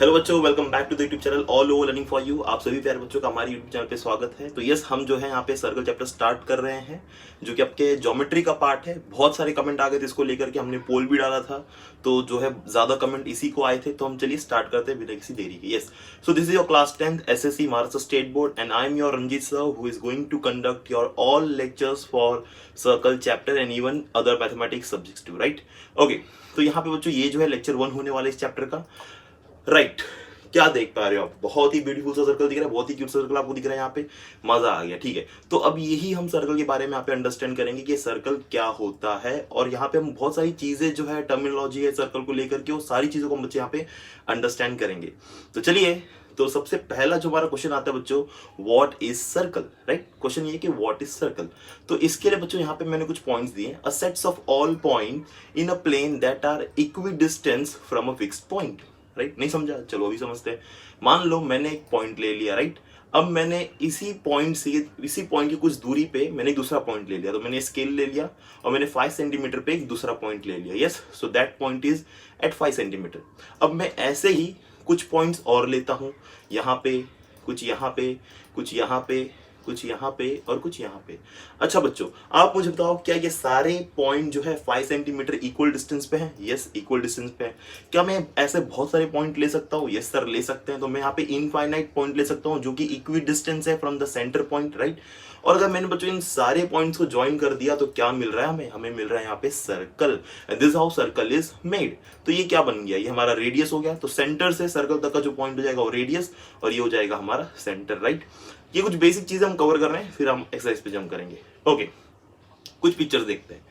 Hello बच्चों, welcome back to the YouTube channel all over learning for you. आप सभी प्यारे बच्चों का हमारे यूट्यूब चैनल पे स्वागत है। तो यस, हम जो है यहाँ पे सर्कल चैप्टर स्टार्ट कर रहे हैं, जो कि आपके ज्योमेट्री का पार्ट है। बहुत सारे कमेंट आ गए थे इसको लेकर के, हमने पोल भी डाला था, तो जो है ज्यादा कमेंट इसी को आए थे। तो हम चलिए स्टार्ट करते हैं बिना किसी देरी के। Yes, so this is your class 10th SSC Maharashtra state board and I am your Ranjit sir who is going to conduct your all lectures for circle chapter and even other mathematics subjects too, right. Okay, तो यहाँ पे बच्चों ये जो है lecture 1 होने वाला है इस चैप्टर का, राइट। क्या देख पा रहे हो आप? बहुत ही ब्यूटीफुल सा सर्कल दिख रहा है, बहुत ही क्यूट सर्कल आपको दिख रहा है यहाँ पे। मजा आ गया, ठीक है। तो अब यही हम सर्कल के बारे में यहाँ पे अंडरस्टैंड करेंगे कि सर्कल क्या होता है, और यहाँ पे हम बहुत सारी चीजें जो है टर्मिनोलॉजी है सर्कल को लेकर के, वो सारी चीजों को हम बच्चे यहाँ पे अंडरस्टैंड करेंगे। तो चलिए, तो सबसे पहला जो हमारा क्वेश्चन आता है बच्चों, what is circle, right. Question ये कि व्हाट इज सर्कल। तो इसके लिए बच्चों यहाँ पे मैंने कुछ पॉइंट्स दिए, a sets of all point in a plane that are equi distance from a fixed point, right. नहीं समझा? चलो अभी समझते हैं। मान लो मैंने एक पॉइंट ले लिया, राइट। अब मैंने इसी पॉइंट से, इसी पॉइंट की कुछ दूरी पे मैंने एक दूसरा पॉइंट ले लिया। तो मैंने स्केल ले लिया और मैंने 5 सेंटीमीटर पे एक दूसरा पॉइंट ले लिया। Yes, so that point is at 5 centimetre. अब मैं ऐसे ही कुछ पॉइंट्स और लेता हूं, यहाँ पे कुछ, यहाँ पे कुछ, यहाँ पे कुछ, यहाँ पे और कुछ यहाँ पे। अच्छा बच्चों, आप मुझे बताओ, क्या ये सारे पॉइंट जो है 5 सेंटीमीटर इक्वल डिस्टेंस पे हैं? यस, इक्वल डिस्टेंस पे है। क्या मैं ऐसे बहुत सारे पॉइंट ले सकता हूँ? यस सर, ले सकते हैं। तो मैं यहाँ पे इनफाइनाइट पॉइंट ले सकता हूँ जो कि इक्वी डिस्टेंस है from the centre point, right. और अगर मैंने बच्चों इन सारे पॉइंट्स को ज्वाइन कर दिया तो क्या मिल रहा है हमें? हमें मिल रहा है यहाँ पे circle. This how circle is made. तो ये क्या बन गया? ये हमारा रेडियस हो गया। तो सेंटर से सर्कल तक का जो पॉइंट हो जाएगा वो रेडियस, और ये हो जाएगा हमारा सेंटर, राइट। ये कुछ बेसिक चीजें हम कवर कर रहे हैं, फिर हम एक्सरसाइज पे जंप करेंगे। ओके, कुछ पिक्चर्स देखते हैं।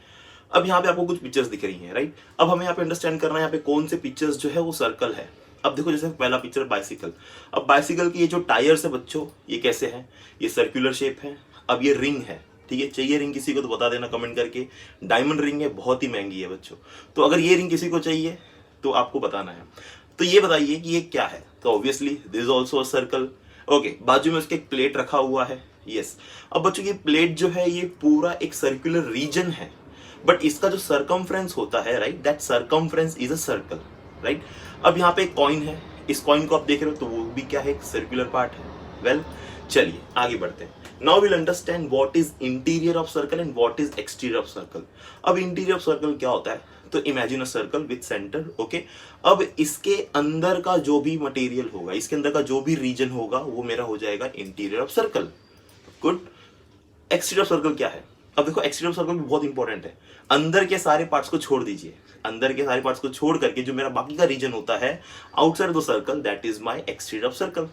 अब यहाँ पे आपको कुछ पिक्चर्स दिख रही हैं, राइट। अब हमें यहाँ पे अंडरस्टैंड करना है यहाँ पे कौन से पिक्चर्स जो है वो सर्कल है। अब देखो, जैसे पहला पिक्चर बाइसिकल। अब बाइसिकल की ये जो टायर्स है बच्चों, ये कैसे है? ये सर्कुलर शेप है। अब ये रिंग है, ठीक है। चाहिए रिंग किसी को तो बता देना कमेंट करके। डायमंड रिंग है, बहुत ही महंगी है बच्चों। तो अगर ये रिंग किसी को चाहिए तो आपको बताना है। तो ये बताइए कि ये क्या है? तो obviously this is also a circle. Okay, बाजू में उसके एक प्लेट रखा हुआ है। यस, अब बच्चों ये प्लेट जो है ये पूरा एक सर्कुलर रीजन है, बट इसका जो सरकमफ्रेंस होता है, right, that circumference is a circle, right. अब यहाँ पे एक कॉइन है, इस कॉइन को आप देख रहे हो तो वो भी क्या है? एक सर्कुलर पार्ट है। वेल, चलिए आगे बढ़ते हैं। Now will understand what is interior of circle and what is exterior of circle. अब इंटीरियर ऑफ सर्कल क्या होता है? तो imagine a circle with centre, okay. अब इसके अंदर का जो भी मटेरियल होगा, इसके अंदर का जो भी रीजन होगा, वो मेरा हो जाएगा interior of circle. Good. Exterior of circle क्या है? अब देखो, एक्सटीरियर ऑफ सर्कल भी बहुत इंपॉर्टेंट है। अंदर के सारे पार्ट्स को छोड़ दीजिए, अंदर के सारे पार्ट्स को छोड़ करके जो मेरा बाकी का रीजन होता है outside the circle, that is my exterior of circle.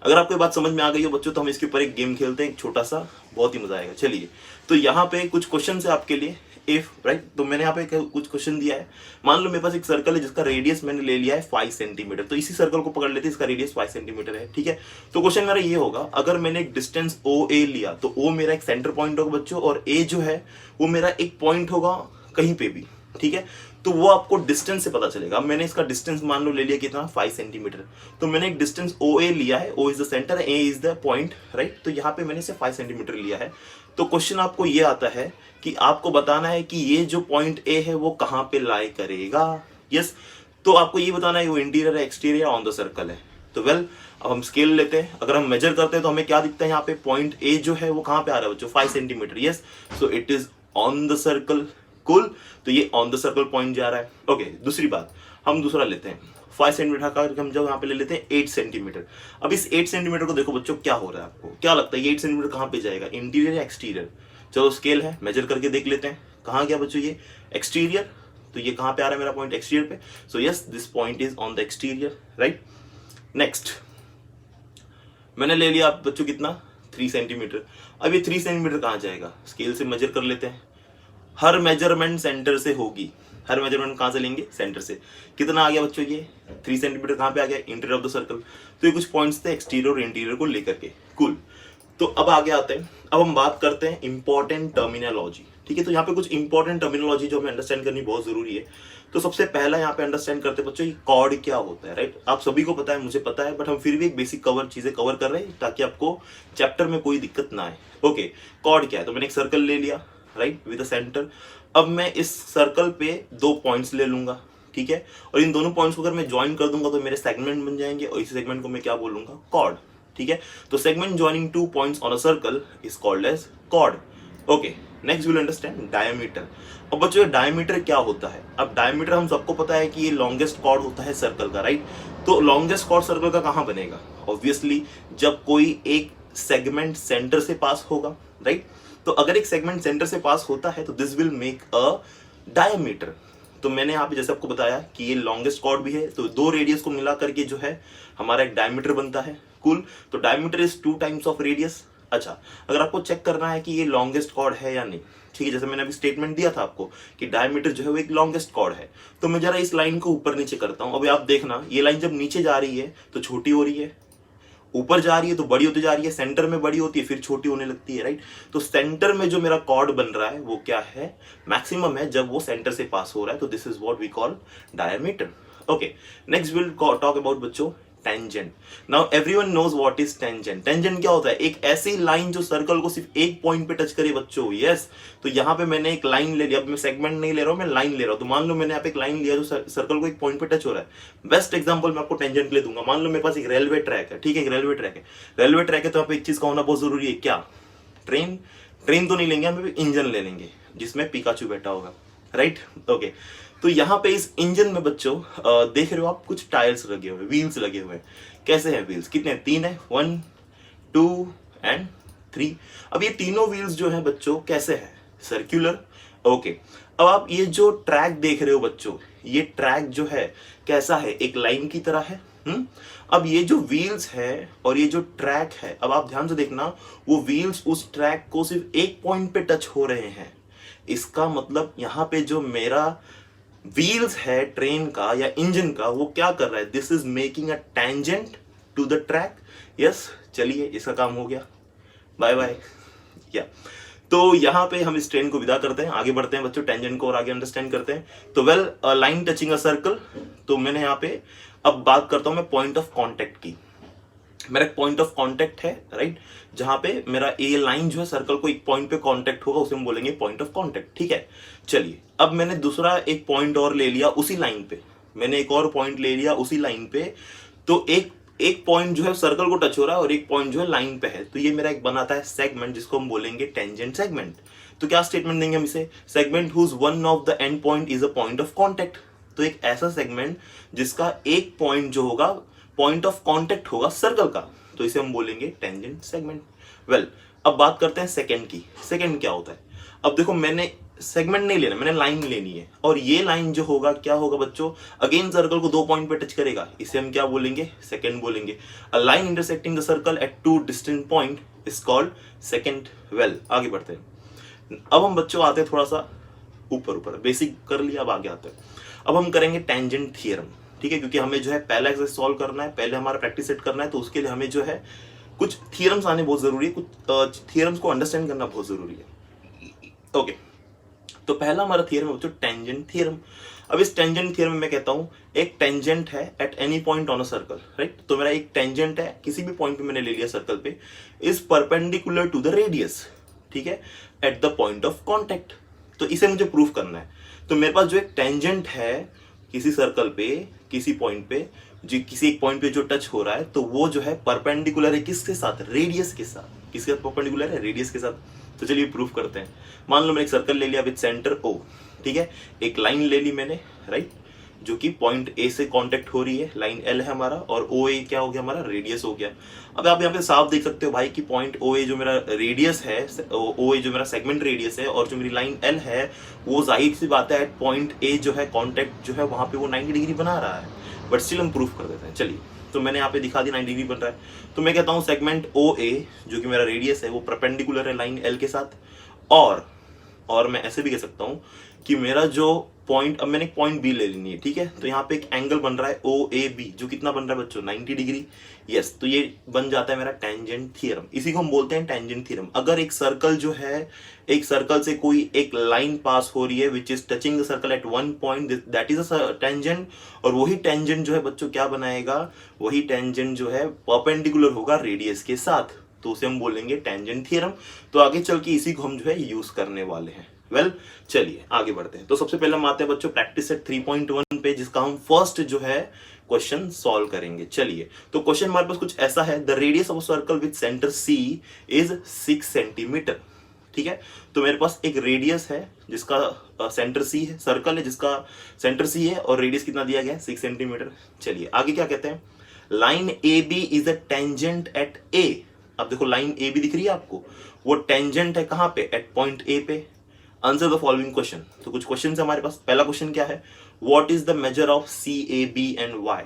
अगर आपको ये बात समझ में आ गई हो बच्चों, तो हम इसके ऊपर एक गेम खेलते हैं, एक छोटा सा, बहुत ही मजा आएगा। चलिए, तो यहाँ पे कुछ क्वेश्चन है आपके लिए, इफ, राइट। तो मैंने यहाँ पे कुछ क्वेश्चन दिया है। मान लो मेरे पास एक सर्कल है जिसका रेडियस मैंने ले लिया है 5 सेंटीमीटर। तो इसी सर्कल को पकड़ लेते हैं, इसका रेडियस 5 सेंटीमीटर है, ठीक है। तो क्वेश्चन मेरा ये होगा, अगर मैंने एक डिस्टेंस OA लिया तो O मेरा एक सेंटर पॉइंट होगा बच्चों, और A जो है वो मेरा एक पॉइंट होगा कहीं पे भी, ठीक है। तो वो आपको डिस्टेंस से पता चलेगा। अब मैंने इसका डिस्टेंस मान लो ले लिया कितना? 5 सेंटीमीटर। तो मैंने एक डिस्टेंस OA लिया है, O is the centre, A is the point, right. तो यहाँ पे मैंने इसे 5 सेंटीमीटर लिया है। तो क्वेश्चन आपको ये आता है कि आपको बताना है कि ये जो पॉइंट A है वो कहाँ पे लाई करेगा। यस, तो आपको ये बताना है वो इंटीरियर है, एक्सटीरियर ऑन द सर्कल है। तो वेल, अब हम स्केल लेते हैं। अगर हम मेजर करते हैं तो हमें क्या दिखता है? यहाँ पे पॉइंट A जो है वो कहाँ पे आ रहा है बच्चों? 5 centimetre. Yes, so it is on the circle. कुल, तो ये ऑन द सर्कल पॉइंट जा रहा है। ओके, दूसरी बात, हम दूसरा लेते हैं। 5 सेंटीमीटर का हम जब यहाँ पे ले लेते हैं 8 सेंटीमीटर। अब इस 8 सेंटीमीटर को देखो बच्चों, क्या हो रहा है? आपको क्या लगता है ये 8 सेंटीमीटर कहाँ पे जाएगा? इंटीरियर या एक्सटीरियर? चलो स्केल है, मेजर करके देख लेते हैं। कहाँ गया बच्चों ये? एक्सटीरियर। तो ये कहाँ पे आ रहा है मेरा पॉइंट? एक्सटीरियर पे। So yes, this point is on the exterior, right. Next, मैंने ले लिया बच्चों कितना? 3 सेंटीमीटर। अब ये 3 सेंटीमीटर कहाँ जाएगा? स्केल से मेजर कर लेते हैं। हर मेजरमेंट सेंटर से होगी। हर मेजरमेंट कहां से लेंगे? सेंटर से। कितना आ गया बच्चों ये? 3 सेंटीमीटर कहां पे आ गया? Interior of the circle. तो ये कुछ पॉइंट्स थे एक्सटीरियर और इंटीरियर को लेकर के। कूल। तो अब आगे आते हैं। अब हम बात करते हैं इंपॉर्टेंट टर्मिनोलॉजी, ठीक है। तो यहाँ पे कुछ इंपॉर्टेंट टर्मिनोलॉजी जो हमें अंडरस्टैंड करनी बहुत जरूरी है। तो सबसे पहला यहाँ पे अंडरस्टैंड करते हैं बच्चों, ये कॉर्ड क्या होता है, राइट। आप सभी को पता है, मुझे पता है, बट हम फिर भी एक बेसिक चीजें कवर कर रहे हैं ताकि आपको चैप्टर में कोई दिक्कत ना आए। ओके, कॉर्ड क्या है? तो मैंने एक सर्कल ले लिया, राइट, विद अ सेंटर। अब मैं इस सर्कल पे 2 पॉइंट्स ले लूंगा, ठीक है। और इन दोनों पॉइंट्स को अगर मैं ज्वाइन कर दूंगा तो मेरे सेगमेंट बन जाएंगे, और इसी सेगमेंट को मैं क्या बोलूंगा, कॉर्ड, ठीक है। तो segment joining two points on a circle is called as chord. Okay, next will understand diameter. अब बच्चों डायमीटर क्या होता है? अब डायमीटर हम सबको पता है कि ये लॉन्गेस्ट कॉर्ड होता है सर्कल का, राइट। तो लॉन्गेस्ट कॉर्ड सर्कल का कहां बनेगा? ऑब्वियसली जब कोई एक सेगमेंट सेंटर से पास होगा, राइट। तो अगर एक सेगमेंट सेंटर से पास होता है तो this will make a diameter. तो मैंने यहाँ पे जैसे आपको बताया कि ये लॉन्गेस्ट कॉर्ड भी है, तो दो रेडियस को मिला करके जो है हमारा एक डायमीटर बनता है। कूल। तो diameter is 2 times of radius. अच्छा, अगर आपको चेक करना है कि ये लॉन्गेस्ट कॉर्ड है या नहीं, ठीक है, जैसे मैंने अभी स्टेटमेंट दिया था आपको कि डायमीटर जो है वो एक लॉन्गेस्ट कॉर्ड है, तो मैं जरा इस लाइन को ऊपर नीचे करता हूं। अभी आप देखना, ये लाइन जब नीचे जा रही है तो छोटी हो रही है, ऊपर जा रही है तो बड़ी होती जा रही है, सेंटर में बड़ी होती है फिर छोटी होने लगती है, राइट। तो सेंटर में जो मेरा कॉर्ड बन रहा है वो क्या है, मैक्सिमम है जब वो सेंटर से पास हो रहा है, तो this is what we call diameter. Okay, next will talk about बच्चों tangent. Now everyone knows what is tangent. Tangent क्या होता है? एक ऐसी लाइन जो सर्कल को सिर्फ एक पॉइंट पे टच करे बच्चों। यस, तो यहाँ पे मैंने एक लाइन ले लिया, अब मैं सेगमेंट नहीं ले रहा हूँ, मैं लाइन ले रहा हूँ। तो मान लो मैंने यहाँ पे एक लाइन लिया जो सर्कल को एक पॉइंट पे टच हो रहा है। बेस्ट एग्जांपल मैं आपको टेंजेंट ले दूंगा। मान लो मेरे पास एक रेलवे ट्रैक है, ठीक है, एक रेलवे ट्रैक है। रेलवे ट्रैक है तो यहाँ पे एक चीज का होना बहुत जरूरी है, क्या? ट्रेन। ट्रेन तो नहीं लेंगे हम, इंजन ले लेंगे जिसमें पिकाचू बैठा होगा, राइट। ओके, तो यहाँ पे इस इंजन में बच्चों देख रहे हो आप कुछ टायर्स लगे हुए, व्हील्स लगे हुए। कैसे हैं व्हील्स? कितने? 3 है, 1 2 एंड 3। अब ये तीनों व्हील्स जो है बच्चों कैसे हैं? सर्कुलर। ओके, अब आप ये जो ट्रैक देख रहे हो बच्चों, ये ट्रैक जो है कैसा है? एक लाइन की तरह है। अब ये जो व्हील्स है और ये जो ट्रैक है, अब आप ध्यान से देखना, वो व्हील्स उस ट्रैक को सिर्फ एक पॉइंट पे टच हो रहे हैं। इसका मतलब यहाँ पे जो मेरा व्हील्स है ट्रेन का या इंजन का, वो क्या कर रहा है? This is making a tangent to the track. Yes, चलिए इसका काम हो गया, बाय बाय। या तो यहाँ पे हम इस ट्रेन को विदा करते हैं, आगे बढ़ते हैं बच्चों, टेंजेंट को और आगे अंडरस्टैंड करते हैं। तो well, line touching a circle, तो मैंने यहाँ पे अब बात करता हूं मैं पॉइंट ऑफ कांटेक्ट की। मेरा एक पॉइंट ऑफ कांटेक्ट है, राइट, जहां पे मेरा ए लाइन जो है सर्कल को एक पॉइंट पे कांटेक्ट होगा, उसे हम बोलेंगे पॉइंट ऑफ कांटेक्ट, ठीक है। चलिए, अब मैंने दूसरा एक पॉइंट और ले लिया उसी लाइन पे, मैंने एक और पॉइंट ले लिया उसी लाइन पे, तो एक पॉइंट जो है सर्कल को टच हो रहा है और एक पॉइंट जो है लाइन पे है, तो ये मेरा एक बनाता है सेगमेंट, जिसको हम बोलेंगे टेंजेंट सेगमेंट। तो क्या स्टेटमेंट देंगे हम इसे? Segment whose one of the end point is a point of contact. तो एक ऐसा सेगमेंट जिसका एक पॉइंट जो होगा पॉइंट ऑफ कांटेक्ट होगा सर्कल का, तो इसे हम बोलेंगे टेंजेंट सेगमेंट। वेल, अब बात करते हैं सेकंड की। सेकंड क्या होता है? अब देखो, मैंने सेगमेंट नहीं लेना, मैंने लाइन लेनी है, और ये लाइन जो होगा क्या होगा बच्चों? अगेन सर्कल को 2 पॉइंट पे टच करेगा, इसे हम क्या बोलेंगे? सेकंड बोलेंगे। A line intersecting the circle eight 2 distant point is called second. Well, आगे बढ़ते हैं। अब हम बच्चों आते हैं थोड़ा सा ऊपर, बेसिक कर लिया, अब आगे आते हैं। अब हम करेंगे टेंजेंट थ्योरम, ठीक है, क्योंकि हमें जो है पहला एक्सरसाइज सॉल्व करना है, पहले हमारा प्रैक्टिस सेट करना है, तो उसके लिए हमें जो है कुछ थ्योरम्स आने बहुत जरूरी है, कुछ थ्योरम्स को अंडरस्टैंड करना बहुत जरूरी है। ओके, तो पहला हमारा थ्योरम है बच्चों टेंजेंट थ्योरम। अब इस टेंजेंट थ्योरम में मैं कहता हूं एक टेंजेंट है at any point on a circle, right. तो मेरा एक टेंजेंट है, किसी भी पॉइंट पे मैंने ले लिया सर्कल पे, is perpendicular to the radius, ठीक है, at the point of contact. तो इसे मुझे प्रूव करना है। तो मेरे पास जो एक टेंजेंट है किसी सर्कल पे, किसी पॉइंट पे, जो किसी एक पॉइंट पे जो टच हो रहा है, तो वो जो है परपेंडिकुलर है किसके साथ? रेडियस के साथ। किसके साथ परपेंडिकुलर है? रेडियस के साथ। तो चलिए प्रूफ करते हैं। मान लो मैंने एक सर्कल ले लिया विद सेंटर O, ठीक है, एक लाइन ले ली मैंने, राइट, जो कि पॉइंट A से कांटेक्ट हो रही है, लाइन L है हमारा, और OA क्या हो गया हमारा? रेडियस हो गया। अब आप यहाँ पे साफ देख सकते हो भाई कि पॉइंट OA जो मेरा रेडियस है, OA जो मेरा सेगमेंट रेडियस है, और जो मेरी लाइन L है, वो जाहिर सी बात है पॉइंट A जो है कांटेक्ट जो है वहां पे वो 90 डिग्री बना रहा है, बट स्टिल हम प्रूफ कर देते हैं। चलिए, तो मैंने यहाँ पे दिखा दी 90 डिग्री बन रहा है, तो मैं कहता हूँ सेगमेंट OA जो कि मेरा रेडियस है वो परपेंडिकुलर है लाइन L के साथ, और मैं ऐसे भी कह सकता हूं कि मेरा जो पॉइंट, अब मैंने एक पॉइंट बी ले लेनी है, ठीक है, तो यहाँ पे एक एंगल बन रहा है OAB, जो कितना बन रहा है बच्चों? 90 डिग्री। यस, तो ये बन जाता है मेरा टेंजेंट थ्योरम। इसी को हम बोलते हैं टेंजेंट थ्योरम। अगर एक सर्कल जो है, एक सर्कल से कोई एक लाइन पास हो रही है which is touching the circle eight one point, that is a tangent, और वही टेंजेंट जो है बच्चों क्या बनाएगा? वही टेंजेंट जो है परपेंडिकुलर होगा रेडियस के साथ, तो उसे हम बोलेंगे टेंजेंट थ्योरम। तो आगे चल के इसी को हम जो है यूज करने वाले हैं। वेल, चलिए आगे बढ़ते हैं। तो सबसे पहले हम आते हैं बच्चों प्रैक्टिस सेट 3.1 पे, पे, जिसका हम फर्स्ट जो है क्वेश्चन सॉल्व करेंगे। चलिए, तो क्वेश्चन हमारे पास कुछ ऐसा है, the radius of circle with centre C is 6 centimetre. ठीक है, तो मेरे पास एक रेडियस है जिसका सेंटर सी है, सर्कल है जिसका सेंटर सी है और रेडियस कितना दिया गया है 6 सेंटीमीटर। चलिए आगे क्या कहते हैं, line A B is a tangent at A. अब देखो लाइन ए बी दिख रही है आपको, वो टेंजेंट है कहां पे, एट पॉइंट ए पे। Answer the following question. तो कुछ क्वेश्चन है हमारे पास। पहला क्वेश्चन क्या है, what is the measure of C A B and Y.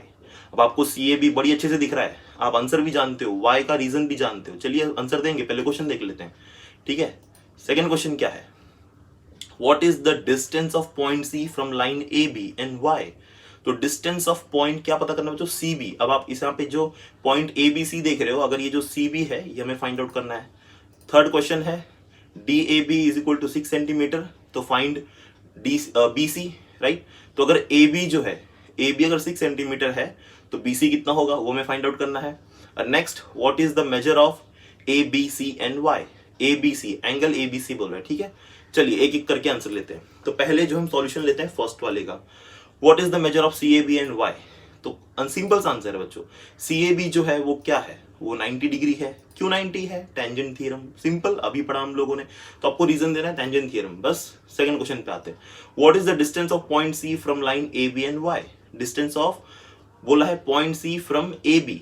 अब आपको सी ए बी बड़ी अच्छे से दिख रहा है, आप आंसर भी जानते हो, वाई का रीजन भी जानते हो। चलिए आंसर देंगे, पहले क्वेश्चन देख लेते हैं। ठीक है, सेकेंड क्वेश्चन क्या है, what is the distance of point C from line A B and Y. तो डिस्टेंस ऑफ पॉइंट क्या पता करना बच्चों, सी बी। अब आप इस यहाँ पे जो पॉइंट ए बी सी देख रहे हो, अगर ये जो सी बी है ये हमें फाइंड आउट करना है। थर्ड क्वेश्चन है, D A B is equal to 6 centimetre, तो find D B C, right. तो अगर ए बी जो है, ए बी अगर 6 सेंटीमीटर है तो बी सी कितना होगा वो हमें फाइंड आउट करना है। Next, what is the measure of A B C and Y. A B C, angle A B C बोल रहे हैं। ठीक है, चलिए एक एक करके आंसर लेते हैं। तो पहले जो हम सॉल्यूशन लेते हैं फर्स्ट वाले का, what is the measure of C A B and Y. तो सिंपल सा आंसर है बच्चों, सी ए बी जो है वो क्या है, वो 90 डिग्री है। क्यों 90 है, टेंजेंट थ्योरम, सिंपल, अभी पढ़ा हम लोगों ने, तो आपको रीजन देना है टेंजेंट थ्योरम। बस सेकंड क्वेश्चन पे आते हैं, what is the distance of point C from line A B and Y. Distance of बोला है point C from A B.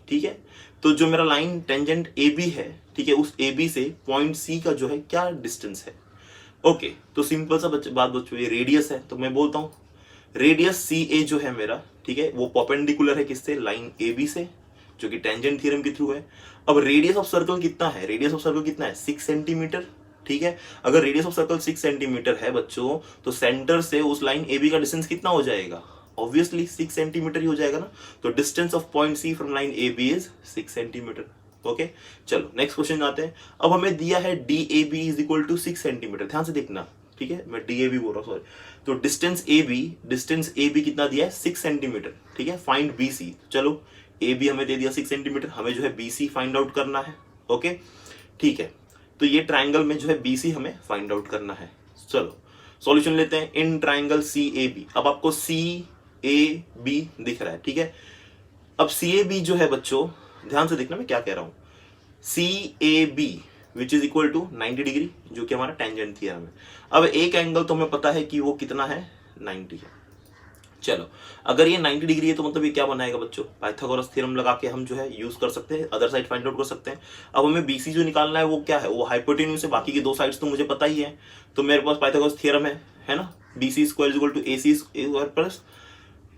ठीक है, तो जो मेरा लाइन टेंजेंट ए बी है, ठीक है, उस ए बी से पॉइंट सी का जो है क्या डिस्टेंस है। ओके, तो सिंपल सा बात बच्चों, ये रेडियस है, तो मैं बोलता हूँ रेडियस सी ए जो है मेरा, ठीक है, वो परपेंडिकुलर है किससे, लाइन ए बी से, जो कि टेंजेंट थ्योरम के थ्रू है। अब रेडियस ऑफ सर्कल कितना है, रेडियस ऑफ सर्कल कितना है 6 सेंटीमीटर। ठीक है, अगर रेडियस ऑफ सर्कल 6 सेंटीमीटर है बच्चों, तो सेंटर से उस लाइन ए बी का डिस्टेंस कितना हो जाएगा, ऑब्वियसली 6 सेंटीमीटर ही हो जाएगा ना। तो distance of point C from line A B is 6 centimetre. Okay, चलो नेक्स्ट क्वेश्चन आते हैं। अब हमें दिया है D A B is equal to 6 centimetre, ध्यान से देखना। ठीक है, मैं डी ए बी बोल रहा हूँ, सॉरी। तो डिस्टेंस ए बी कितना दिया है 6 सेंटीमीटर। ठीक है, फाइंड बी सी। चलो ए बी हमें दे दिया 6 सेंटीमीटर, हमें जो है बी सी फाइंड आउट करना है। ओके, ठीक है, तो ये ट्राइंगल में जो है बी सी हमें फाइंड आउट करना है। चलो सॉल्यूशन लेते हैं। In triangle C A B, अब आपको सी ए बी दिख रहा है। ठीक है, अब सी ए बी जो है बच्चों, ध्यान से देखना मैं क्या कह रहा हूं, C A B which is equal to 90 degree, जो कि हमारा टेंजेंट थ्योरम है। अब एक एंगल तो हमें पता है कि वो कितना है, 90 है। चलो, अगर ये 90 डिग्री है तो मतलब ये क्या बनाएगा बच्चों, पाइथागोरस थ्योरम लगा के हम जो है यूज कर सकते हैं, अदर साइड फाइंड आउट कर सकते हैं। अब हमें बीसी जो निकालना है वो क्या है, वो हाइपोटेन्यूज है, बाकी की दो साइड्स तो मुझे पता ही है। तो मेरे पास पाइथागोरस थ्योरम है ना, BC square is equal to A C square plus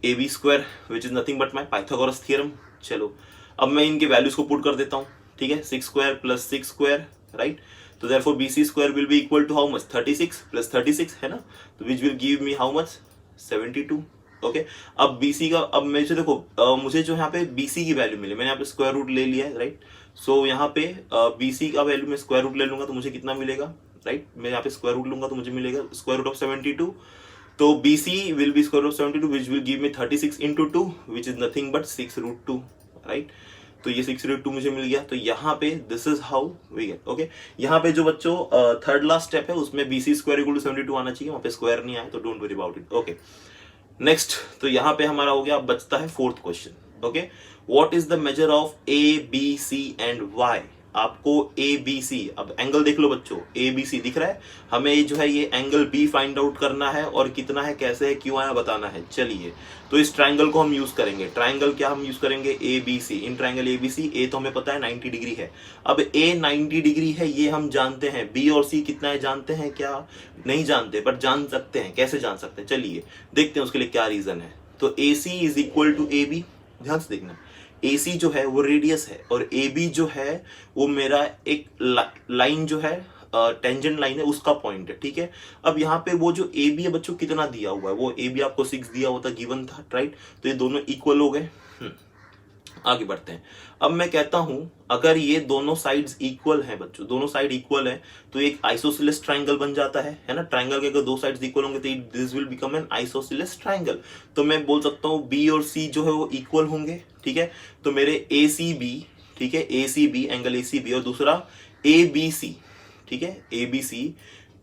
A B square, which is nothing but my Pythagoras theorem. चलो अब मैं इनके वैल्यूज को पुट कर देता हूँ। ठीक है, 6 स्क्वायर प्लस 6 स्क्वायर, राइट। तो therefore BC square will be equal to how much, 36 plus 36 है ना, तो which will give me how much, 72। Okay, अब BC का, अब मैं जो देखो मुझे जो यहाँ पे BC की वैल्यू मिली, मैंने यहाँ पे स्क्वायर रूट ले लिया है, राइट। सो यहाँ पे BC का वैल्यू मैं स्क्वायर रूट ले लूंगा तो मुझे कितना मिलेगा, राइट। मैं यहाँ पे स्क्वायर रूट लूंगा तो मुझे मिलेगा स्क्वायर रूट ऑफ 72। तो BC will be square root of 72 which will give me 36 into 2 which is nothing but 6√2, right. तो ये 6√2 मुझे मिल गया। तो यहाँ पे this is how we get. Okay, यहाँ पे जो बच्चों थर्ड लास्ट स्टेप है उसमें BC स्क्वायर इक्वल टू 72 आना चाहिए, वहाँ पे स्क्वायर नहीं आया तो don't worry about it. Okay, next, तो यहाँ पे हमारा हो गया, अब बचता है fourth question. Okay, what is the measure of ABC and Y। आपको ABC, अब एंगल देख लो बच्चों, ABC दिख रहा है, हमें जो है ये एंगल B फाइंड आउट करना है और कितना है, कैसे है, क्यों आया बताना है। चलिए, तो इस ट्राइंगल को हम यूज करेंगे। ट्राइंगल क्या हम यूज करेंगे, ABC। In triangle ABC, A तो हमें पता है 90 डिग्री है। अब A 90 डिग्री है ये हम जानते हैं, B और C कितना है जानते हैं क्या, नहीं जानते, पर जान सकते हैं। कैसे जान सकते हैं, चलिए देखते हैं उसके लिए क्या रीजन है। तो AC is equal to AB, ध्यान से देखना, AC जो है वो रेडियस है और AB जो है वो मेरा एक लाइन जो है टेंजेंट लाइन है, उसका पॉइंट है। ठीक है, अब यहाँ पे वो जो AB है बच्चों कितना दिया हुआ है, वो AB आपको 6 दिया हुआ था, गिवन था, राइट। तो ये दोनों इक्वल हो गए। आगे बढ़ते हैं। अब मैं कहता हूं अगर ये दोनों साइड्स इक्वल हैं बच्चों, दोनों साइड इक्वल है तो एक आइसोसेलेस ट्राइंगल बन जाता है ना। ट्राइंगल के अगर दो साइड्स इक्वल होंगे तो this will become an isosceles triangle. तो मैं बोल सकता हूं B और C जो है वो इक्वल होंगे। ठीक है, तो मेरे ACB, ठीक है, ACB एंगल ACB और दूसरा ABC, ठीक है, ABC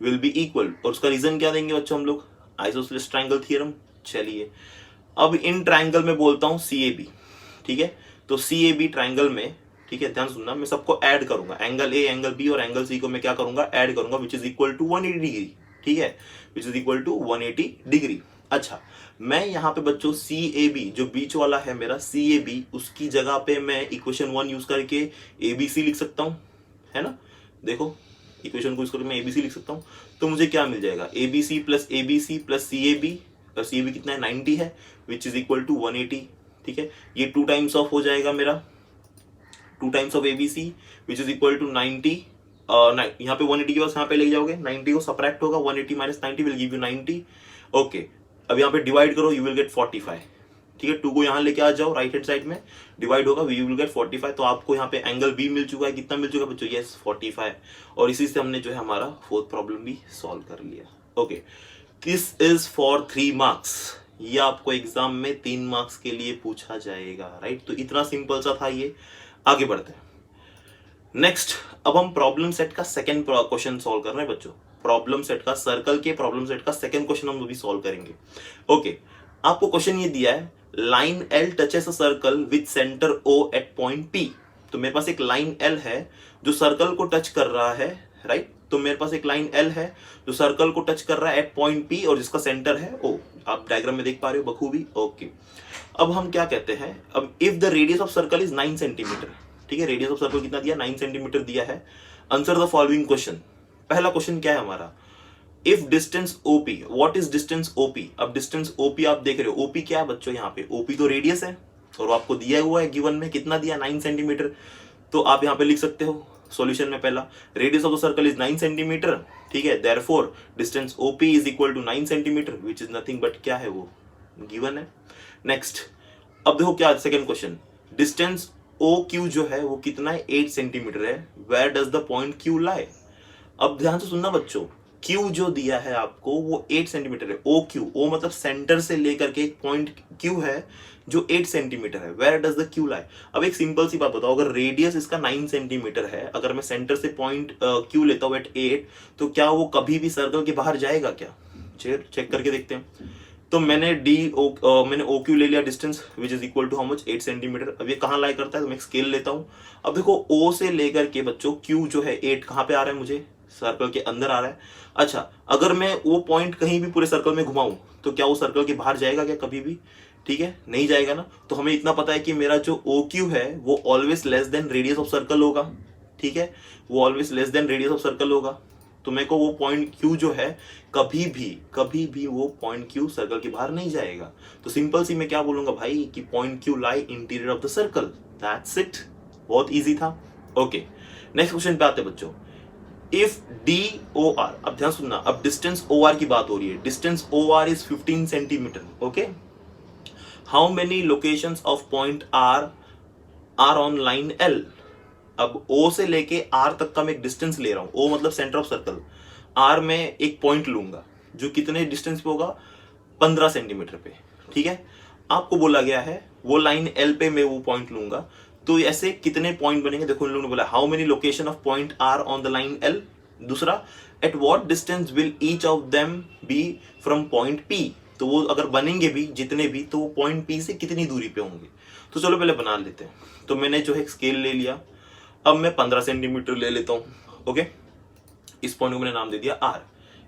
विल बी इक्वल। और उसका रीजन क्या देंगे बच्चों हम लोग, आइसोसेलेस ट्राइंगल थ्योरम। चलिए अब इन ट्रायंगल में बोलता हूं सी ए बी, ठीक है। तो सी ए बी ट्रायंगल में, ठीक है, ध्यान सुनना, मैं सबको ऐड करूंगा, एंगल ए, एंगल बी और एंगल सी को मैं क्या करूंगा, ऐड करूंगा, which is equal to 180 degree, ठीक है, which is equal to 180 degree. अच्छा, मैं यहाँ पे बच्चों सी ए बी जो बीच वाला है मेरा सी ए बी, उसकी जगह पे मैं इक्वेशन 1 यूज करके ए बी सी लिख सकता हूँ, है ना। देखो इक्वेशन को यूज करके मैं ए बी सी लिख सकता हूँ, तो मुझे क्या मिल जाएगा, A B C plus C A B, और सी ए बी कितना है 90 है, विच इज इक्वल टू 180, ठीक है। ये 2 टाइम्स ऑफ हो जाएगा मेरा, 2 times of A B C which is equal to 90, यहाँ पे 180 के पास यहाँ पे ले जाओगे, 90 को सब्ट्रैक्ट होगा, 180 minus 90 will give you 90, okay. अब यहाँ पे डिवाइड करो, यू विल गेट 45, ठीक है। 2 को यहाँ लेके आ जाओ, राइट हैंड साइड में डिवाइड होगा, यू विल गेट 45। तो आपको यहाँ पे एंगल बी मिल चुका है, कितना मिल चुका है बच्चों, यस 45। और इसी से हमने जो है हमारा 4th प्रॉब्लम भी सॉल्व कर लिया, okay. This is for 3 marks, ये आपको एग्जाम में 3 मार्क्स के लिए पूछा जाएगा, राइट। तो इतना सिंपल सा था ये। आगे बढ़ते हैं नेक्स्ट। अब हम प्रॉब्लम सेट का सेकंड क्वेश्चन सॉल्व कर रहे हैं बच्चों, प्रॉब्लम सेट का, सर्कल के प्रॉब्लम सेट का सेकंड क्वेश्चन हम अभी सॉल्व करेंगे, ओके। आपको क्वेश्चन ये दिया है, line L touches a circle with centre O at point P. तो मेरे पास एक लाइन एल है जो सर्कल को टच कर रहा है, राइट। तो मेरे पास एक लाइन एल है जो सर्कल को टच कर रहा है एट पॉइंट पी और जिसका सेंटर है ओ। आप डायग्राम में देख पा रहे हो बखूबी, ओके। अब हम क्या कहते हैं, अब if the radius of circle is 9 centimetre, ठीक है, रेडियस ऑफ सर्कल कितना दिया, 9 सेंटीमीटर दिया है। Answer the following question. पहला क्वेश्चन क्या है हमारा, if distance OP, what is distance OP. अब डिस्टेंस ओपी आप देख रहे हो, ओपी क्या है बच्चों, यहाँ पे ओपी तो रेडियस है और आपको दिया हुआ है गिवन में, कितना दिया, 9 सेंटीमीटर। तो आप यहाँ पे लिख सकते हो सॉल्यूशन में, पहला radius of the circle is 9 centimetre, ठीक है, therefore distance OP is equal to 9 centimetre which is nothing but क्या है, वो गिवन है। नेक्स्ट, अब देखो क्या second question, distance O Q जो है वो कितना है, 8 सेंटीमीटर है, where does the point Q lie. अब ध्यान से सुनना बच्चों, क्यू जो दिया है आपको वो 8 सेंटीमीटर है, ओ क्यू, ओ मतलब सेंटर से लेकर के एक पॉइंट क्यू है जो 8 सेंटीमीटर है, where does the Q lie. अब एक सिंपल सी बात बताओ, अगर रेडियस इसका 9 सेंटीमीटर है, अगर मैं सेंटर से पॉइंट क्यू लेता हूँ एट 8, तो क्या वो कभी भी सर्कल के बाहर जाएगा क्या, चेक करके देखते हैं। तो मैंने मैंने ओ क्यू ले लिया distance which is equal to how much, 8 centimetre. अब ये कहाँ लाई करता है, तो मैं स्केल लेता हूँ। अब देखो ओ से लेकर के बच्चों क्यू जो है 8 कहाँ पे आ रहा है, मुझे सर्कल के अंदर आ रहा है। अच्छा, अगर मैं वो पॉइंट कहीं भी पूरे सर्कल में घुमाऊं तो क्या वो सर्कल के बाहर जाएगा क्या कभी भी, ठीक है, नहीं जाएगा ना। तो हमें इतना पता है कि मेरा जो ओ क्यू है वो always less than radius of circle होगा, ठीक है, वो always less than radius of circle होगा। तो मेरे को वो पॉइंट क्यू जो है कभी भी वो पॉइंट क्यू सर्कल के बाहर नहीं जाएगा। तो सिंपल सी मैं क्या बोलूंगा भाई कि point Q lie interior of the circle, that's it, बहुत इजी था, ओके। नेक्स्ट क्वेश्चन पे आते हैं बच्चों, इफ डी ओ आर, अब ध्यान सुनना, अब डिस्टेंस ओ आर की बात हो रही है, distance O R is 15 centimetre, okay. How many locations of point R are on line L. अब O से लेके R तक का मैं एक डिस्टेंस ले रहा हूं, O मतलब सेंटर ऑफ सर्कल, R में एक पॉइंट लूंगा जो कितने डिस्टेंस पे होगा, 15 सेंटीमीटर पे, ठीक है। आपको बोला गया है वो लाइन L पे मैं वो पॉइंट लूंगा, तो ऐसे कितने पॉइंट बनेंगे, देखो इन लोगों ने बोला how many location of point R on the line L। दूसरा, at what distance will each of them be from point P। तो वो अगर बनेंगे भी जितने भी, तो वो पॉइंट P से कितनी दूरी पे होंगे। तो चलो पहले बना लेते हैं। तो मैंने जो है स्केल ले लिया, अब मैं 15 सेंटीमीटर ले लेता हूं, ओके। इस पॉइंट को मैंने नाम दे दिया आर।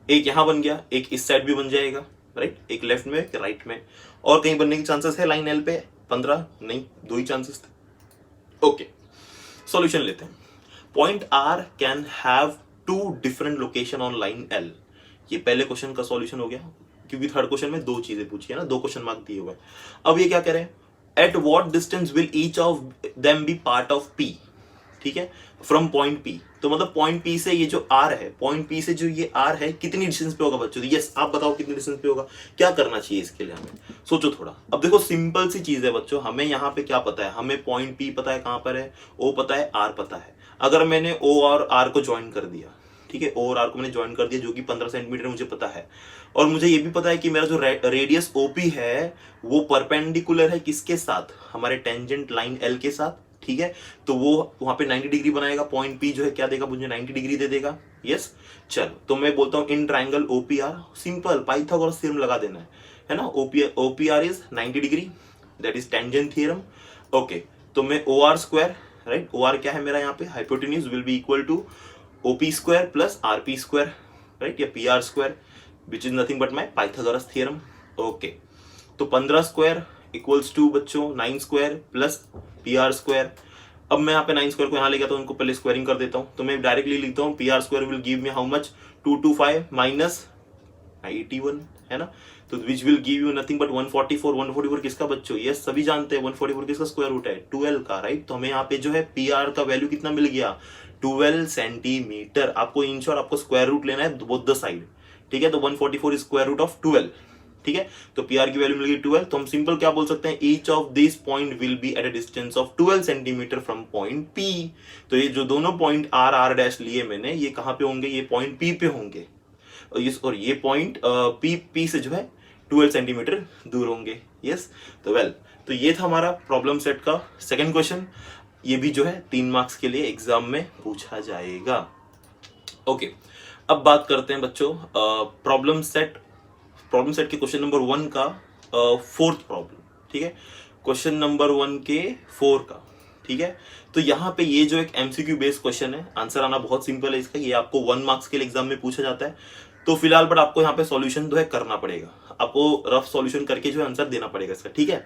एक यहां बन गया, एक इस साइड भी बन जाएगा, राइट, एक लेफ्ट में एक राइट में। और कहीं बनने की चांसेस है लाइन एल पे 15 नहीं, 2 ही चांसेस थे, ओके। सॉल्यूशन लेते हैं। Point R can have 2 different location on line L. ये पहले क्वेश्चन का सॉल्यूशन हो गया, क्योंकि थर्ड क्वेश्चन में 2 चीजें पूछी है ना, 2 क्वेश्चन मार्क दिए हुए। अब ये क्या करें, at what distance will each of them be part of P, ठीक है, फ्रॉम पॉइंट P। तो मतलब पॉइंट P से ये जो R है, पॉइंट P से जो ये R है कितनी डिस्टेंस पे होगा बच्चों, यस आप बताओ कितनी डिस्टेंस पे होगा, क्या करना चाहिए इसके लिए, हमें सोचो थोड़ा। अब देखो सिंपल सी चीज है बच्चों, हमें यहाँ पे क्या पता है, हमें पॉइंट P पता है कहाँ पर है, O पता है, R पता है। अगर मैंने O और R को ज्वाइन कर दिया, ठीक है, O और R को मैंने ज्वाइन कर दिया जो कि 15 सेंटीमीटर मुझे पता है, और मुझे ये भी पता है कि मेरा जो रेडियस OP है वो परपेंडिकुलर है किसके साथ, हमारे टेंजेंट लाइन L के साथ, ठीक है। तो वो वहां पे 90 डिग्री बनाएगा, पॉइंट P जो है क्या देगा मुझे, 90 डिग्री दे देगा, यस। चलो तो मैं बोलता हूं in triangle OPR, simple Pythagoras theorem लगा देना है, है ना, OPR is 90 degree, that is tangent theorem. Okay, तो मैं OR स्क्वायर, राइट, OR क्या है मेरा यहाँ पे, hypotenuse will be equal to OP square plus RP square, right, या PR square, which is nothing but my Pythagoras theorem. Okay, तो 15 square equals to बच्चों 9 स्क्वायर प्लस PR स्क्वायर। अब मैं यहाँ पे 9 स्क्वायर को यहाँ ले गया तो उनको पहले स्क्वायरिंग कर देता हूँ, तो मैं डायरेक्टली लिखता हूँ PR square will give me how much, 225 minus 81, है ना, तो which will give you nothing but 144। 144 किसका बच्चों, यस सभी जानते हैं 144 किसका स्क्वायर रूट है, 12 का, राइट। तो हमें यहाँ पे जो है PR का वैल्यू कितना मिल गया, 12 सेंटीमीटर। आपको इन शॉर्ट आपको स्क्वायर रूट लेना है बोथ द साइड, ठीक है। तो 144 इज स्क्वायर रूट ऑफ 12, ठीक है। तो PR की वैल्यू मिल गई 12, तो हम सिंपल क्या बोल सकते हैं, each of this point will be at a distance of 12 centimetre from point P। तो ये जो दोनों पॉइंट R डैश लिए मैंने, ये कहाँ पे होंगे, ये पॉइंट P पे होंगे, और ये पॉइंट P से जो है 12 सेंटीमीटर दूर होंगे, यस। तो वेल, तो ये था हमारा प्रॉब्लम सेट का सेकंड क्वेश्चन। ये भी जो है 3 मार्क्स के लिए एग्जाम में पूछा जाएगा। ओके, अब बात करते हैं बच्चों प्रॉब्लम सेट के क्वेश्चन नंबर 1 का फोर्थ प्रॉब्लम, ठीक है, क्वेश्चन नंबर 1 के 4 का, ठीक है। तो यहाँ पे ये जो एक MCQ बेस्ड क्वेश्चन है, आंसर आना बहुत सिंपल है इसका, ये आपको 1 मार्क्स के लिए एग्जाम में पूछा जाता है। तो फिलहाल बट आपको यहाँ पे सॉल्यूशन जो है करना पड़ेगा, आपको रफ सॉल्यूशन करके जो है आंसर देना पड़ेगा इसका, ठीक है।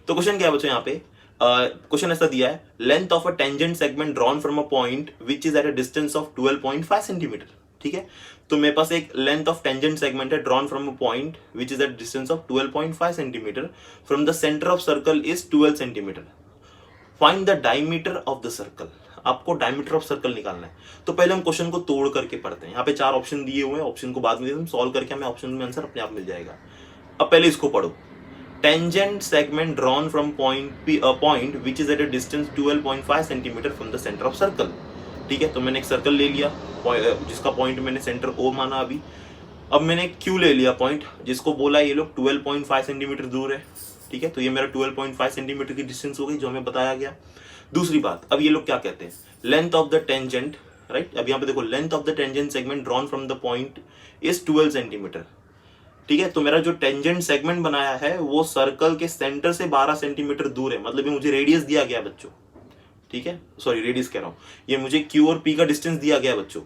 तो क्वेश्चन क्या है बच्चों, यहाँ पे क्वेश्चन ऐसा दिया है, length of a tangent segment drawn from a point which is at a distance of 12.5 centimetre, ठीक है। तो मेरे पास एक लेंथ ऑफ टेंजेंट सेगमेंट है drawn from a point which is at distance of 12.5 centimetre from the centre of circle is 12 centimetre, find the diameter of the circle. आपको diameter of circle निकालना है। तो पहले हम क्वेश्चन को तोड़ करके पढ़ते हैं। यहाँ पे 4 ऑप्शन दिए हुए हैं, ऑप्शन को बाद में हम सॉल्व करके हमें ऑप्शन में आंसर अपने आप मिल जाएगा। अब पहले इसको पढ़ो, tangent segment drawn from point which is at a distance 12.5 centimetre from the centre of circle, ठीक है। तो मैंने एक सर्कल ले लिया जिसका पॉइंट मैंने सेंटर O माना अभी। अब मैंने Q ले लिया पॉइंट, जिसको बोला ये लोग 12.5 सेंटीमीटर दूर है, ठीक है। तो ये मेरा 12.5 सेंटीमीटर की डिस्टेंस हो गई जो हमें बताया गया। दूसरी बात, अब ये लोग क्या कहते हैं, length of the tangent, right. अब यहाँ पे देखो, length of the tangent segment drawn from the point is 12 centimetre, ठीक है। तो मेरा जो टेंजेंट सेगमेंट बनाया है वो सर्कल के सेंटर से 12 सेंटीमीटर दूर है, मतलब ये मुझे रेडियस दिया गया बच्चों, ठीक है, सॉरी रेडियस कह रहा हूं, ये मुझे Q और P का डिस्टेंस दिया गया बच्चों,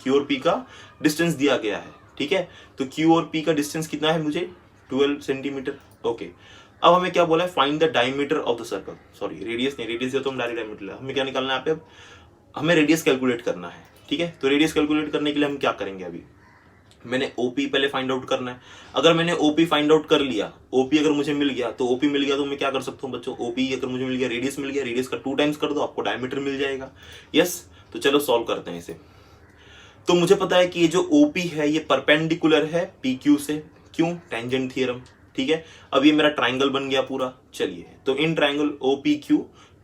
Q और P का डिस्टेंस दिया गया है, ठीक है। तो Q और P का डिस्टेंस कितना है मुझे, 12 सेंटीमीटर। ओके, अब हमें क्या बोला है, find the diameter of the circle, sorry radius नहीं, रेडियस तो हम डायरेक्ट डायमीटर, हमें क्या निकालना है यहाँ पे, हमें रेडियस कैलकुलेट करना है, ठीक है। तो रेडियस कैलकुलेट करने के लिए हम क्या करेंगे, अभी मैंने OP पहले फाइंड आउट करना है। अगर मैंने OP फाइंड आउट कर लिया, OP अगर मुझे मिल गया, तो OP मिल गया तो मैं क्या कर सकता हूँ बच्चों, OP अगर मुझे मिल गया, रेडियस मिल गया, रेडियस का 2 टाइम्स कर दो, आपको डायमीटर मिल जाएगा, यस। तो चलो सॉल्व करते हैं इसे। तो मुझे पता है कि ये जो OP है ये परपेंडिकुलर है PQ से, क्यों, टेंजेंट थ्योरम, ठीक है। अब ये मेरा ट्राइंगल बन गया पूरा। चलिए, तो in triangle OPQ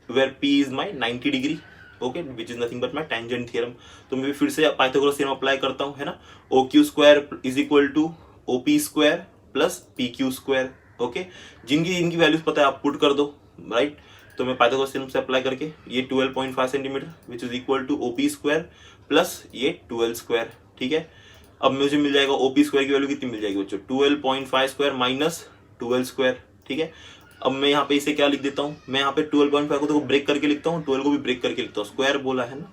where P is my 90 degree, okay, which is nothing but my tangent theorem. तो मैं फिर से पाइथागोरस थ्योरम अप्लाई करता हूँ, है ना। OQ square is equal to OP square plus PQ square, okay. जिनकी वैल्यूज पता है आप पुट कर दो, राइट। तो मैं पाइथागोरस थ्योरम से अप्लाई करके ये 12.5 centimetre which is equal to OP square plus ये 12 स्क्वायर, ठीक है। अब मुझे मिल जाएगा OP स्क्वायर की वैल्यू कितनी मिल जाएगी बच्चों, 12.5 स्क्वायर माइनस 12 स्क्वायर, ठीक है। अब मैं यहाँ पे इसे क्या लिख देता हूँ, मैं यहाँ पे 12.5 को तो ब्रेक करके लिखता हूँ, 12 को भी ब्रेक करके लिखता हूँ, स्क्वायर बोला है ना,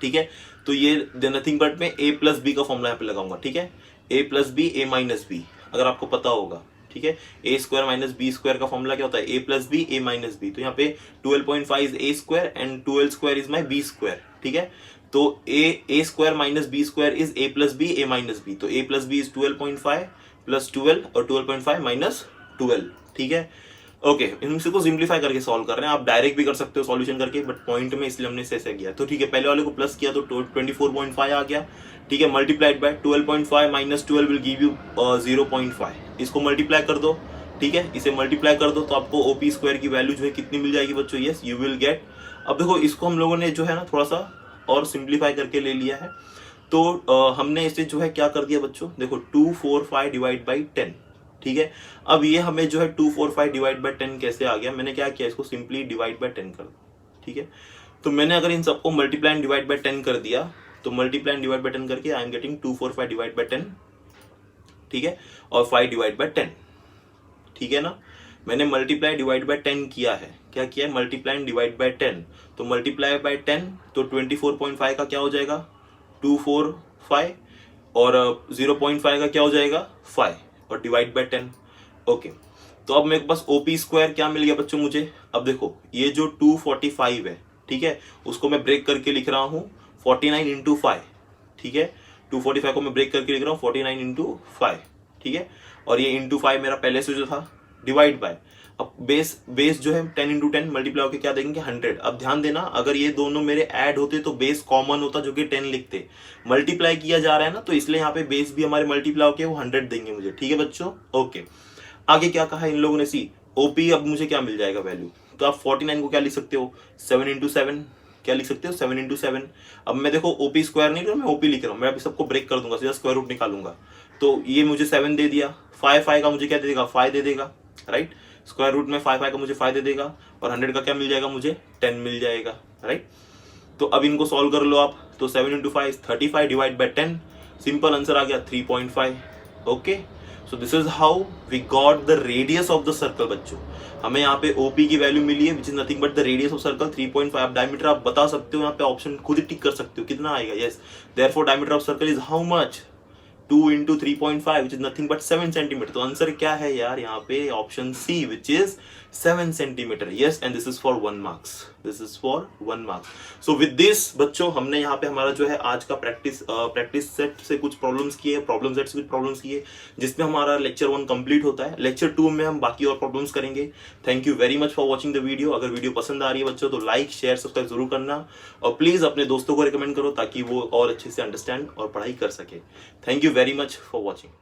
ठीक है। तो ये नथिंग बट में A प्लस बी का फॉर्मूला यहाँ पे लगाऊंगा, ठीक है। A plus B, A minus B, अगर आपको पता होगा, ठीक है। A square minus B square का फॉर्मूला क्या होता है, A plus B, A minus B. तो यहाँ पे 12.5 is A square and 12 square is my B square, ठीक है। तो A square minus B square is A plus B, A minus B. तो A plus B is 12.5 plus 12 और 12.5 minus 12, ठीक है। ओके, इनसे को सिंप्लीफाई करके सॉल्व कर रहे हैं, आप डायरेक्ट भी कर सकते हो सॉल्यूशन करके, बट पॉइंट में इसलिए हमने ऐसे किया। तो ठीक है, पहले वाले को प्लस किया तो 24.5 आ गया, ठीक है। Multiplied by 12.5 minus 12 will give you 0.5, इसको मल्टीप्लाई कर दो, ठीक है। इसे मल्टीप्लाई कर दो तो आपको OP स्क्वायर की वैल्यू जो है कितनी मिल जाएगी बच्चों, यस यू विल गेट। अब देखो, इसको हम लोगों ने जो है ना थोड़ा सा और सिंप्लीफाई करके ले लिया है। तो हमने इसे जो है क्या कर दिया बच्चों, देखो 245 डिवाइड बाई 10, ठीक है। अब ये हमें जो है 245 डिवाइड बाई 10 कैसे आ गया, मैंने क्या किया, इसको सिंपली डिवाइड बाई 10 कर दो, ठीक है। तो मैंने अगर इन सबको मल्टीप्लाई एंड डिवाइड बाई 10 कर दिया, तो मल्टीप्लाई एंड डिवाइड बाई 10 करके I am getting 245 divide by 10 ठीक है, और 5 डिवाइड बाय 10, ठीक है ना। मैंने मल्टीप्लाई डिवाइड बाय 10 किया है, क्या किया है, मल्टीप्लाई एंड डिवाइड बाय 10, तो मल्टीप्लाई बाय 10 तो 24.5 का क्या हो जाएगा 245, और 0.5 का क्या हो जाएगा 5, और डिवाइड बाय 10। ओके, तो अब मेरे पास ओपी स्क्वायर क्या मिल गया बच्चों मुझे। अब देखो ये जो 245 है, ठीक है, उसको मैं ब्रेक करके लिख रहा हूँ 49 इंटू 5, ठीक है, 245 को मैं ब्रेक करके लिख रहा हूँ 49 इंटू 5, ठीक है, और ये इंटू 5 मेरा पहले से जो था, डिवाइड बाय, अब बेस जो है 10 इंटू 10 मल्टीप्लाई होकर क्या देंगे 100। अब ध्यान देना, अगर ये दोनों मेरे ऐड होते तो बेस कॉमन होता जो कि 10 लिखते, मल्टीप्लाई किया जा रहा है ना, तो इसलिए यहाँ पे बेस भी हमारे मल्टीप्लाई होकर वो 100 देंगे मुझे, ठीक है बच्चों। ओके, आगे क्या कहा इन लोगों ने, सी ओपी अब मुझे क्या मिल जाएगा वैल्यू, तो आप 49 को क्या लिख सकते हो 7 इंटू 7, क्या लिख सकते हो 7 इंटू 7। अब मैं देखो ओपी स्क्वायर नहीं लिख रहा, मैं ओपी लिख रहा हूँ, मैं अभी सबको ब्रेक कर दूंगा, सीधा स्क्वायर रूट निकालूंगा, तो ये मुझे 7 दे दिया, 5 का मुझे क्या दे देगा 5 दे देगा, राइट, स्क्वायर रूट में 5 का मुझे 5 दे देगा, और 100 का क्या मिल जाएगा मुझे 10 मिल जाएगा, राइट। तो अब इनको सॉल्व कर लो आप, तो 7 into 5 35 divide by 10, simple answer आ गया 3.5। Okay, so this is how we got the radius of the circle बच्चों। हमें यहाँ पे ओपी की वैल्यू मिली है which is nothing but the radius of circle 3.5। Diameter आप बता सकते हो, यहाँ पे ऑप्शन खुद ही टिक कर सकते हो कितना आएगा, yes, therefore diameter of circle is how much 2 into 3.5 which is nothing but 7 centimetre. तो आंसर क्या है यार यहाँ पे option C which is 7 centimetre, yes, and this is for 1 marks, this is for 1 marks. So with this बच्चों हमने यहाँ पे हमारा जो है आज का प्रैक्टिस सेट से कुछ प्रॉब्लम्स किए, प्रॉब्लम सेट से कुछ प्रॉब्लम्स किए, जिसमें हमारा लेक्चर 1 कंप्लीट होता है। लेक्चर 2 में हम बाकी और प्रॉब्लम्स करेंगे। Thank you very much for watching the video. अगर वीडियो पसंद आ रही है बच्चों तो लाइक शेयर सब्सक्राइब जरूर करना, और प्लीज अपने दोस्तों को रिकमेंड करो ताकि वो और अच्छे से अंडरस्टैंड और पढ़ाई कर सके। Thank you very much for watching.